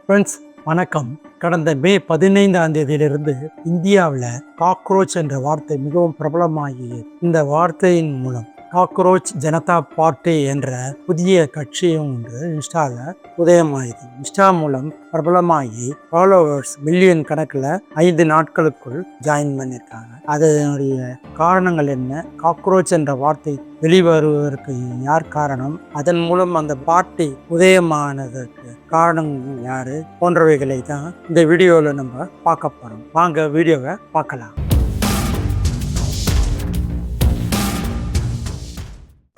Friends வணக்கம். கடந்த மே 15ஆம் தேதியிலிருந்து இந்தியாவில் காக்ரோச் என்ற வார்த்தை மிகவும் பிரபலமாகியது. இந்த வார்த்தையின் மூலம் காக்ரோச் ஜனதா பார்ட்டி என்ற புதிய கட்சியும் ஒன்று இன்ஸ்டாவில் உதயமாகியது. இன்ஸ்டா மூலம் பிரபலமாகி ஃபாலோவர்ஸ் மில்லியன் கணக்கில் 5 நாட்களுக்குள் ஜாயின் பண்ணியிருக்காங்க. அதனுடைய காரணங்கள் என்ன, காக்ரோச் என்ற வார்த்தை வெளிவருவதற்கு யார் காரணம், அதன் மூலம் அந்த பார்ட்டி உதயமானதற்கு காரணம் யாரு போன்றவைகளை தான் இந்த வீடியோவில் நம்ம பார்க்க போகிறோம். வாங்க வீடியோவை பார்க்கலாம்.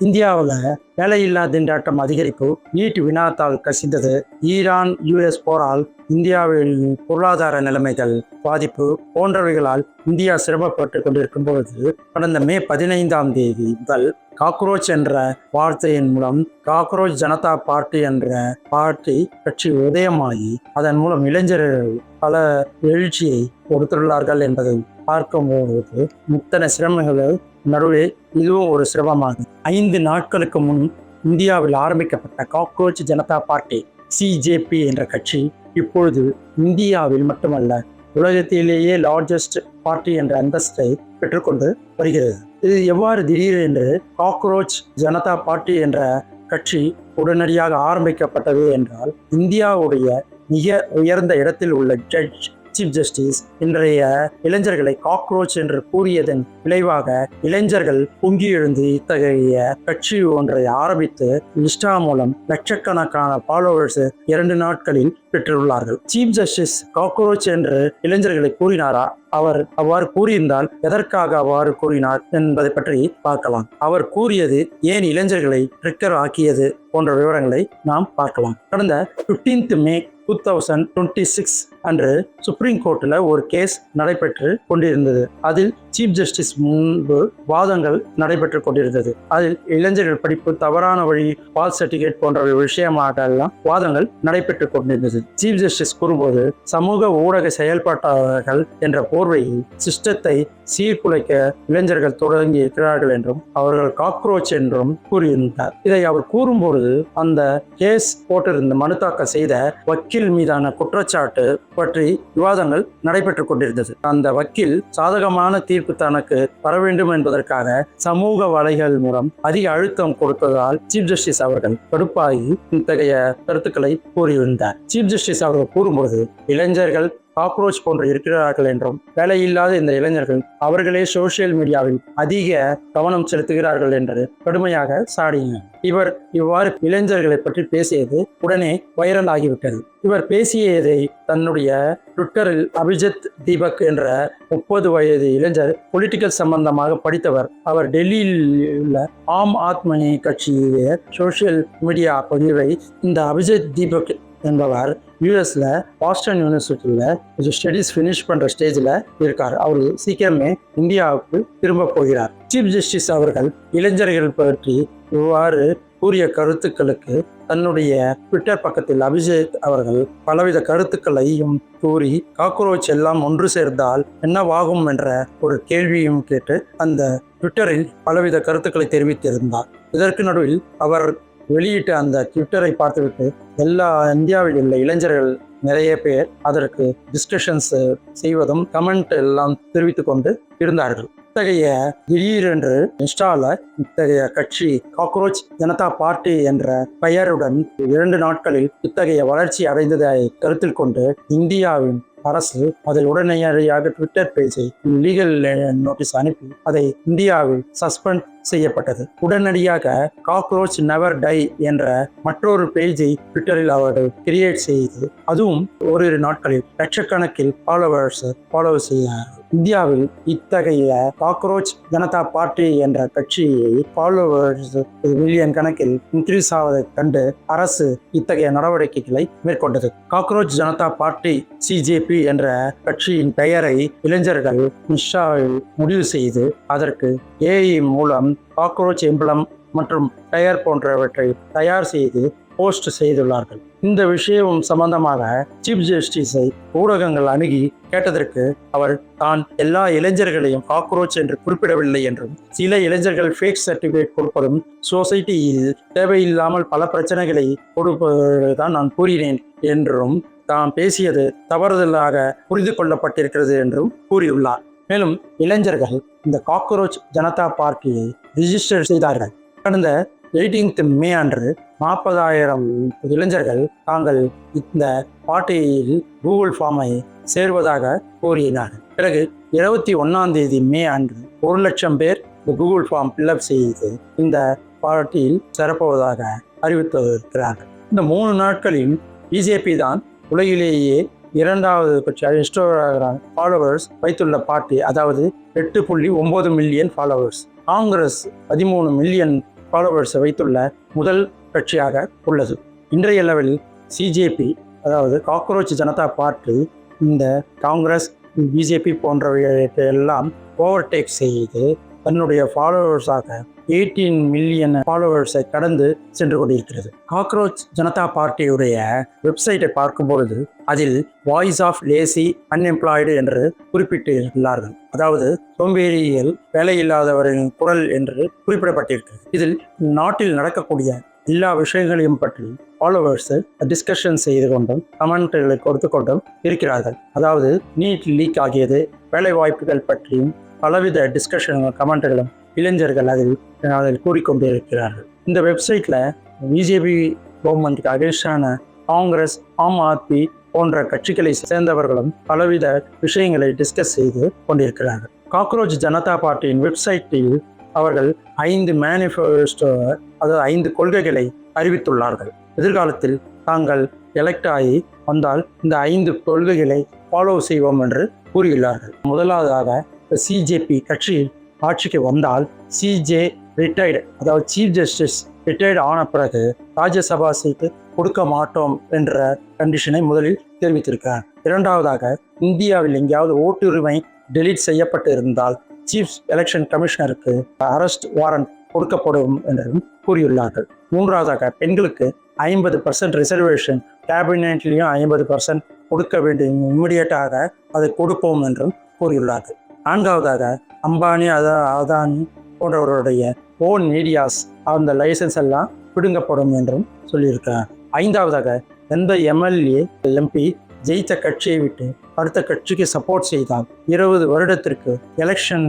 இந்தியாவில் வேலையில்லா திண்டாட்டம் அதிகரிப்பு, நீட் வினாத்தால் கசிந்தது, ஈரான் யுஎஸ் போரால் இந்தியாவில் பொருளாதார நிலைமைகள் பாதிப்பு போன்றவைகளால் இந்தியா சிரமப்பட்டு கொண்டிருக்கும் பொழுது கடந்த மே 15ஆம் தேதி முதல் காக்ரோச் என்ற வார்த்தையின் மூலம் காக்ரோச் ஜனதா பார்ட்டி என்ற பார்ட்டி கட்சி உதயமாகி அதன் மூலம் இளைஞர்கள் பல எழுச்சியை கொடுத்துள்ளார்கள் என்பதை பார்க்கும்போது இத்தனை சிரமங்கள் நடுவே இதுவும் ஒரு சிரமமாகும். 5 நாட்களுக்கு முன் இந்தியாவில் ஆரம்பிக்கப்பட்ட காக்ரோச் ஜனதா பார்ட்டி சிஜேபி என்ற கட்சி இப்பொழுது இந்தியாவில் மட்டுமல்ல உலகத்திலேயே லார்ஜஸ்ட் பார்ட்டி என்ற அந்தஸ்தை பெற்றுக்கொண்டு வருகிறது. இது எவ்வாறு திடீரென்று காக்ரோச் ஜனதா பார்ட்டி என்ற கட்சி உடனடியாக ஆரம்பிக்கப்பட்டது என்றால், இந்தியாவுடைய மிக உயர்ந்த இடத்தில் உள்ள சீஃப் ஜஸ்டிஸ் இன்றைய இளைஞர்களை காக்ரோச் என்று கூறியதன் விளைவாக இளைஞர்கள் பொங்கி எழுந்து இத்தகைய கட்சி ஒன்றை ஆரம்பித்து இன்ஸ்டா மூலம் லட்சக்கணக்கான ஃபாலோவர்ஸ் 2 நாட்களில் பெற்றுள்ளார்கள். சீஃப் ஜஸ்டிஸ் காக்ரோச் என்று இளைஞர்களை கூறினாரா? அவர் அவ்வாறு கூறியிருந்தால் எதற்காக அவ்வாறு கூறினார் என்பதை பற்றி பார்க்கலாம். அவர் கூறியது ஏன் இளைஞர்களை ட்ரிக்கர் ஆக்கியது போன்ற விவரங்களை நாம் பார்க்கலாம். கடந்த 15th மே 2026 அன்று சுப்ரீம் கோர்ட்டில் ஒரு கேஸ் நடைபெற்று கொண்டிருந்தது. அதில் சீஃப் ஜஸ்டிஸ் முன்பு வாதங்கள் நடைபெற்று கொண்டிருந்தது. அதில் இளைஞர்கள் படிப்பு, தவறான வழி, பாஸ் சர்டிபிகேட் போன்ற விஷயமாக எல்லாம் வாதங்கள் நடைபெற்று கொண்டிருந்தது. சீஃப் ஜஸ்டிஸ் கூறும்போது சமூக ஊடக செயல்பாட்டாளர்கள் என்ற போர்வையில் சிஸ்டத்தை சீர்குலைக்க இளைஞர்கள் தொடங்கி இருக்கிறார்கள் என்றும் அவர்கள் காக்ரோச் என்றும் கூறியிருந்தார். இதை அவர் கூறும்போது அந்த கேஸ் போட்டிருந்த மனு தாக்கல் செய்த வக்கீல் மீதான குற்றச்சாட்டு பற்றி விவாதங்கள் நடைபெற்று கொண்டிருந்தது. அந்த வக்கீல் சாதகமான தீர்ப்பு தனக்கு வர வேண்டும் என்பதற்காக சமூக வலைகள் மூலம் அதிக அழுத்தம் கொடுத்ததால் சீஃப் ஜஸ்டிஸ் அவர்கள் கடுப்பாகி இத்தகைய கருத்துக்களை கூறியிருந்தார். சீஃப் ஜஸ்டிஸ் அவர்கள் கூறும்போது இளைஞர்கள் காக்ரோச் போன்று இருக்கிறார்கள் என்றும் வேலையில்லாத இந்த இளைஞர்கள் அவர்களே சோசியல் மீடியாவில் அதிக கவனம் செலுத்துகிறார்கள் என்று கடுமையாக சாடினார். இவர் இவ்வாறு இளைஞர்களை பற்றி பேசியது உடனே வைரல் ஆகிவிட்டது. இவர் பேசியதை தன்னுடைய ட்விட்டரில் அபிஜித் தீபக் என்ற 30 வயது இளைஞர், பொலிட்டிக்கல் சம்பந்தமாக படித்தவர். அவர் டெல்லியில் உள்ள ஆம் ஆத்மி கட்சியுடைய சோசியல் மீடியா பதிவை இந்த அபிஜித் தீபக் என்பவர் யூஎஸ்ல பாஸ்டன் யூனிவர்சிட்டியில் ஸ்டடீஸ் ஃபினிஷ் பண்ற ஸ்டேஜில் இருக்கார். அவர் சீக்கிரமே இந்தியாவுக்கு திரும்ப போகிறார். சீஃப் ஜஸ்டிஸ் அவர்கள் இளைஞர்கள் பற்றி இவ்வாறு கூறிய கருத்துக்களுக்கு தன்னுடைய ட்விட்டர் பக்கத்தில் அபிஷேக் அவர்கள் பலவித கருத்துக்களையும் கூறி காக்ரோச் எல்லாம் ஒன்று சேர்ந்தால் என்னவாகும் என்ற ஒரு கேள்வியும் கேட்டு அந்த ட்விட்டரில் பலவித கருத்துக்களை தெரிவித்திருந்தார். இதற்கு நடுவில் அவர் வெளியிட்ட அந்த ட்விட்டரை பார்த்துவிட்டு எல்லா இந்தியாவில் உள்ள இளைஞர்கள் நிறைய பேர் அதற்கு டிஸ்கஷன்ஸ் செய்வதும் கமெண்ட் எல்லாம் தெரிவித்துக் கொண்டு இருந்தார்கள். இத்தகைய திடீரென்று இன்ஸ்டால இத்தகைய கட்சி காக்ரோச் ஜனதா பார்ட்டி என்ற பெயருடன் 2 நாட்களில் இத்தகைய வளர்ச்சி அடைந்ததை கருத்தில் கொண்டு இந்தியாவின் அரசு அதில் உடனடியாக ட்விட்டர் பேஜை லீகல் நோட்டீஸ் அனுப்பி அதை இந்தியாவில் சஸ்பெண்ட் செய்யப்பட்டது. உடனடியாக காக்ரோச் நெவர் டை என்ற மற்றொரு பேஜை ட்விட்டரில் அவர்கள் கிரியேட் செய்து அதுவும் ஓரிரு நாட்களில் லட்சக்கணக்கில் ஃபாலோ செய்தார்கள். இந்தியாவில் இத்தகைய காக்ரோச் ஜனதா பார்ட்டி என்ற கட்சியை ஃபாலோவர்ஸ் மில்லியன் கணக்கில் இன்க்ரீஸ் ஆவதை கண்டு அரசு இத்தகைய நடவடிக்கைகளை மேற்கொண்டது. காக்ரோச் ஜனதா பார்ட்டி சிஜேபி என்ற கட்சியின் பெயரை இளைஞர்கள் இன்ஸ்டாவில் முடிவு செய்து அதற்கு ஏஐ மூலம் காக்ரோச் எம்பளம் மற்றும் டயர் போன்றவற்றை தயார் செய்து போஸ்ட் செய்துள்ளார்கள். இந்த விஷயம் சம்பந்தமாக சீஃப் ஜஸ்டிஸை ஊடகங்கள் அணுகி கேட்டதற்கு அவர் தான் எல்லா இளைஞர்களையும் காக்ரோச் என்று குறிப்பிடவில்லை என்றும், சில இளைஞர்கள் ஃபேக் சர்டிபிகேட் கொடுப்பதும் சொசைட்டியில் தேவையில்லாமல் பல பிரச்சனைகளை கொடுப்பதுதான் நான் கூறினேன் என்றும் தாம் பேசியது தவறுதலாக புரிந்து கொள்ளப்பட்டிருக்கிறது என்றும் கூறியுள்ளார். மேலும் இளைஞர்கள் இந்த காக்ரோச் ஜனதா பார்ட்டியை ரிஜிஸ்டர் செய்தார்கள். கடந்த 18 மே அன்று 40,000 இளைஞர்கள் தாங்கள் இந்த பார்ட்டியில் கூகுள் ஃபார்மை சேர்வதாக கூறினார். பிறகு 21 மே அன்று 1,00,000 பேர் இந்த கூகுள் ஃபார்ம் ஃபில்அப் செய்து இந்த பார்ட்டியில் சேரப்போவதாக அறிவித்திருக்கிறார்கள். இந்த 3 நாட்களில் பிஜேபி தான் உலகிலேயே 2வது இன்ஸ்டாகிராம் ஃபாலோவர்ஸ் வைத்துள்ள பார்ட்டி, அதாவது 8.9 மில்லியன் ஃபாலோவர்ஸ். காங்கிரஸ் 13 மில்லியன் ஃபாலோவர்ஸை வைத்துள்ள முதல் கட்சியாக உள்ளது. இன்றைய லெவலில் சிஜேபி, அதாவது காக்ரோச் ஜனதா பார்ட்டி, இந்த காங்கிரஸ், பிஜேபி போன்றவையெல்லாம் ஓவர்டேக் செய்து தன்னுடைய ஃபாலோவர்ஸாக 18 மில்லியன் ஃபாலோவர்ஸை கடந்து சென்று கொண்டிருக்கிறது. காக்ரோச் ஜனதா பார்ட்டியுடைய வெப்சைட்டை பார்க்கும்பொழுது அதில் வாய்ஸ் ஆஃப் லேசி அன்எம்ப்ளாய்டு என்று குறிப்பிட்டுள்ளார்கள். அதாவது சோம்பேறியில் வேலையில்லாதவரின் குரல் என்று குறிப்பிடப்பட்டிருக்கிறது. இதில் நாட்டில் நடக்கக்கூடிய எல்லா விஷயங்களையும் பற்றி ஃபாலோவர்ஸ் டிஸ்கஷன் செய்து கொண்டும் கமெண்ட்களை கொடுத்து கொண்டும் இருக்கிறார்கள். அதாவது நீட் லீக் ஆகியது, வேலை வாய்ப்புகள் பற்றியும் பலவித டிஸ்கஷன்கள் கமெண்ட்களும் இளைஞர்கள் அதில் கூறிக்கொண்டிருக்கிறார்கள். இந்த வெப்சைட்டில் பிஜேபி கவர்மெண்ட்டுக்கு அகேன்ஸ்டான காங்கிரஸ், ஆம் ஆத்மி போன்ற கட்சிகளை சேர்ந்தவர்களும் பலவித விஷயங்களை டிஸ்கஸ் செய்து கொண்டிருக்கிறார்கள். காக்ரோச் ஜனதா பார்ட்டியின் வெப்சைட்டில் அவர்கள் 5 மேனிஃபெஸ்டோ, அதாவது 5 கொள்கைகளை அறிவித்துள்ளார்கள். எதிர்காலத்தில் தாங்கள் எலெக்ட் ஆகி வந்தால் இந்த 5 கொள்கைகளை ஃபாலோ செய்வோம் என்று கூறியுள்ளார்கள். முதலாவதாக சிஜேபி கட்சி ஆட்சிக்கு வந்தால் சிஜே ரிட்டையர்டு, அதாவது சீஃப் ஜஸ்டிஸ் ரிட்டையர்டு ஆன பிறகு ராஜ்யசபா சீட்டு கொடுக்க மாட்டோம் என்ற கண்டிஷனை முதலில் தெரிவித்திருக்கிறார். இரண்டாவதாக, இந்தியாவில் எங்கேயாவது ஓட்டுரிமை டெலீட் செய்யப்பட்டு இருந்தால் சீஃப் எலெக்ஷன் கமிஷனருக்கு அரெஸ்ட் வாரண்ட் கொடுக்கப்படும் என்றும் கூறியுள்ளார்கள். மூன்றாவதாக, பெண்களுக்கு 50% ரிசர்வேஷன், கேபினெட்லேயும் 50% கொடுக்க வேண்டிய இம்மிடியட்டாக அதை கொடுப்போம் என்றும் கூறியுள்ளார்கள். நான்காவதாக, அம்பானி, அதானி போன்றவருடைய ஓன் மீடியாஸ் அந்த லைசன்ஸ் எல்லாம் பிடுங்கப்படும் என்றும் சொல்லியிருக்கிறார். ஐந்தாவதாக, எந்த எம்எல்ஏ எம்பி ஜெயித்த கட்சியை விட்டு அடுத்த கட்சிக்கு சப்போர்ட் செய்தால் 20 வருடத்திற்கு எலெக்ஷன்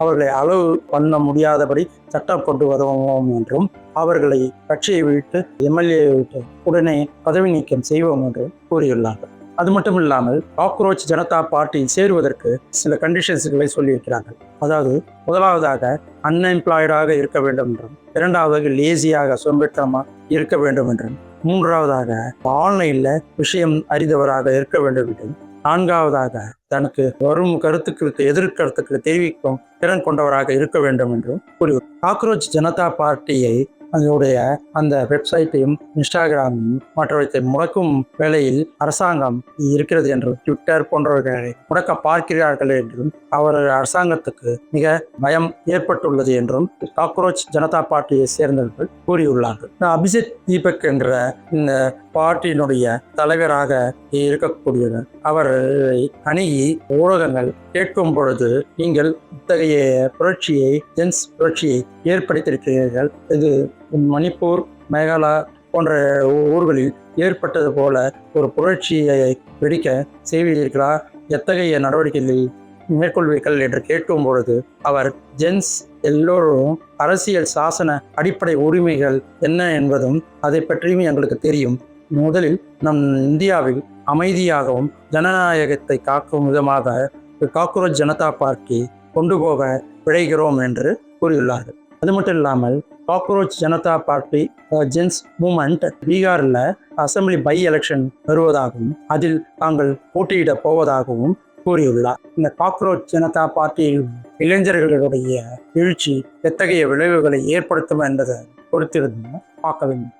அவர்களை அலோவ் பண்ண முடியாதபடி சட்டம் கொண்டு வருவோம் என்றும், அவர்களை கட்சியை விட்டு எம்எல்ஏ விட்டு உடனே பதவி நீக்கம் செய்வோம் என்று கூறியுள்ளார்கள். அது மட்டும் இல்லாமல் காக்ரோச் ஜனதா பார்ட்டியில் சேருவதற்கு சில கண்டிஷன்ஸ்களை சொல்லியிருக்கிறார்கள். அதாவது முதலாவதாக அன்எம்ப்ளாய்டாக இருக்க வேண்டும் என்றும், இரண்டாவதாக லேசியாக சோம்பேறித்தனமாக இருக்க வேண்டும் என்றும், மூன்றாவதாக ஆன்லைனில் விஷயம் அறிந்தவராக இருக்க வேண்டும் என்றும், நான்காவதாக தனக்கு வரும் கருத்துக்களுக்கு எதிர்கருத்துக்களை தெரிவிக்கும் திறன் கொண்டவராக இருக்க வேண்டும் என்றும் கூறியுள்ளார். காக்ரோச் ஜனதா பார்ட்டியை அதனுடைய அந்த வெப்சைட்டையும் இன்ஸ்டாகிராமையும் மற்றவற்றை முடக்கும் வேளையில் அரசாங்கம் இருக்கிறது என்றும், ட்விட்டர் போன்றவர்களை முடக்க பார்க்கிறார்கள் என்றும், அவர்கள் அரசாங்கத்துக்கு மிக பயம் ஏற்பட்டுள்ளது என்றும் காக்ரோச் ஜனதா பார்ட்டியை சேர்ந்தவர்கள் கூறியுள்ளார்கள். அபிஜித் தீபக் என்ற இந்த பார்ட்டியினுடைய தலைவராக இருக்கக்கூடியவர் அவரை அணுகி ஊடகங்கள் கேட்கும் பொழுது, நீங்கள் இத்தகைய புரட்சியை, ஜென்ஸ் புரட்சியை ஏற்படுத்தியிருக்கிறீர்கள், இது மணிப்பூர், மேகாலயா போன்ற ஊர்களில் ஏற்பட்டது போல ஒரு புரட்சியை வெடிக்க செய்வீர்களா, எத்தகைய நடவடிக்கைகளை மேற்கொள்வீர்கள் என்று கேட்கும் பொழுது அவர், ஜென்ஸ் எல்லோரும் அரசியல் சாசன அடிப்படை உரிமைகள் என்ன என்பதும் அதை பற்றியும் எங்களுக்கு தெரியும். முதலில் நம் இந்தியாவில் அமைதியாகவும் ஜனநாயகத்தை காக்கும் விதமாக காக்ரோச் ஜனதா பார்ட்டி கொண்டு போக விழைகிறோம் என்று கூறியுள்ளார்கள். அது மட்டும் இல்லாமல் cockroach Janata party Gen Z movement பீகாரில் அசம்பிளி பை எலெக்ஷன் வருவதாகவும் அதில் தாங்கள் போட்டியிட போவதாகவும் கூறியுள்ளார். இந்த காக்ரோச் ஜனதா பார்ட்டியில் இளைஞர்களுடைய எழுச்சி எத்தகைய விளைவுகளை ஏற்படுத்தும் என்பதை பொறுத்திருந்து பார்க்க வேண்டும்.